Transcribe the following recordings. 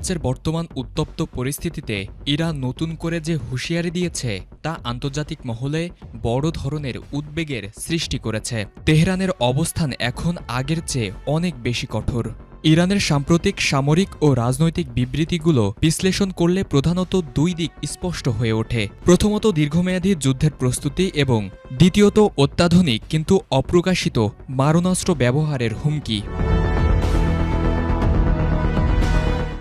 মধ্যপ্রাচ্যের বর্তমান উত্তপ্ত পরিস্থিতিতে ইরান নতুন করে যে হুঁশিয়ারি দিয়েছে তা আন্তর্জাতিক মহলে বড় ধরনের উদ্বেগের সৃষ্টি করেছে। তেহরানের অবস্থান এখন আগের চেয়ে অনেক বেশি কঠোর। ইরানের সাম্প্রতিক সামরিক ও রাজনৈতিক বিবৃতিগুলো বিশ্লেষণ করলে প্রধানত দুই দিক স্পষ্ট হয়ে ওঠে। প্রথমত, দীর্ঘমেয়াদী যুদ্ধের প্রস্তুতি এবং দ্বিতীয়ত, অত্যাধুনিক কিন্তু অপ্রকাশিত মারণাস্ত্র ব্যবহারের হুমকি।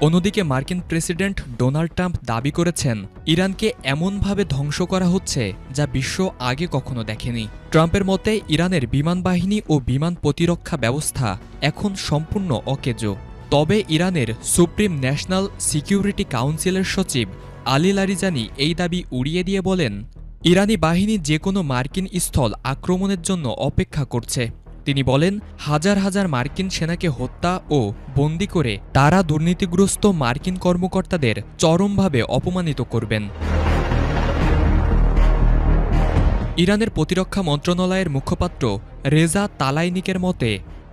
অন্যদিকে মার্কিন প্রেসিডেন্ট ডোনাল্ড ট্রাম্প দাবি করেছেন, ইরানকে এমনভাবে ধ্বংস করা হচ্ছে যা বিশ্ব আগে কখনো দেখেনি। ট্রাম্পের মতে ইরানের বিমান বাহিনী ও বিমান প্রতিরক্ষা ব্যবস্থা এখন সম্পূর্ণ অকেজো। তবে ইরানের সুপ্রিম ন্যাশনাল সিকিউরিটি কাউন্সিলের সচিব আলী লারিজানি এই দাবি উড়িয়ে দিয়ে বলেন, ইরানি বাহিনী যে কোনো মার্কিন স্থল আক্রমণের জন্য অপেক্ষা করছে। তিনি বলেন, হাজার হাজার মার্কিন সেনাকে হত্যা ও বন্দী করে তারা দুর্নীতিগ্রস্ত মার্কিন কর্মকর্তাদের চরমভাবে অপমানিত করবেন। ইরানের প্রতিরক্ষা মন্ত্রণালয়ের মুখপাত্র রেজা তালাইনিকের মতে,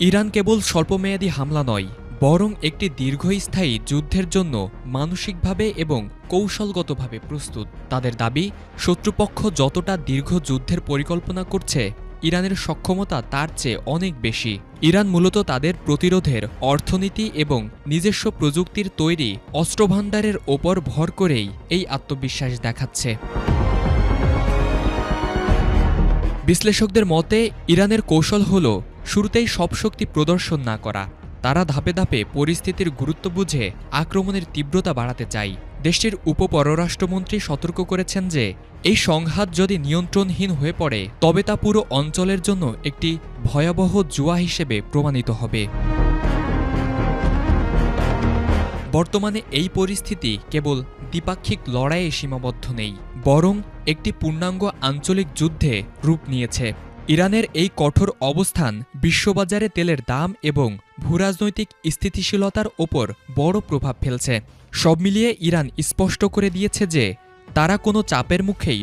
ইরান কেবল স্বল্পমেয়াদী হামলা নয়, বরং একটি দীর্ঘস্থায়ী যুদ্ধের জন্য মানসিকভাবে এবং কৌশলগতভাবে প্রস্তুত। তাদের দাবি, শত্রুপক্ষ যতটা দীর্ঘ যুদ্ধের পরিকল্পনা করছে, ইরানের সক্ষমতা তার চেয়ে অনেক বেশি। ইরান মূলত তাদের প্রতিরোধের অর্থনীতি এবং নিজস্ব প্রযুক্তির তৈরি অস্ত্রভাণ্ডারের ওপর ভর করেই এই আত্মবিশ্বাস দেখাচ্ছে। বিশ্লেষকদের মতে, ইরানের কৌশল হল শুরুতেই সব শক্তি প্রদর্শন না করা। তারা ধাপে ধাপে পরিস্থিতির গুরুত্ব বুঝে আক্রমণের তীব্রতা বাড়াতে চায়। দেশটির উপপররাষ্ট্রমন্ত্রী সতর্ক করেছেন যে এই সংঘাত যদি নিয়ন্ত্রণহীন হয়ে পড়ে তবে তা পুরো অঞ্চলের জন্য একটি ভয়াবহ জুয়া হিসেবে প্রমাণিত হবে। বর্তমানে এই পরিস্থিতি কেবল দ্বিপাক্ষিক লড়াইয়ে সীমাবদ্ধ নেই, বরং একটি পূর্ণাঙ্গ আঞ্চলিক যুদ্ধে রূপ নিয়েছে। ইরানের এই কঠোর অবস্থান বিশ্ববাজারে তেলের দাম এবং ভূরাজনৈতিক স্থিতিশীলতার ওপর বড় প্রভাব ফেলছে। সব মিলিয়ে ইরান স্পষ্ট করে দিয়েছে যে তারা কোনো চাপের মুখেই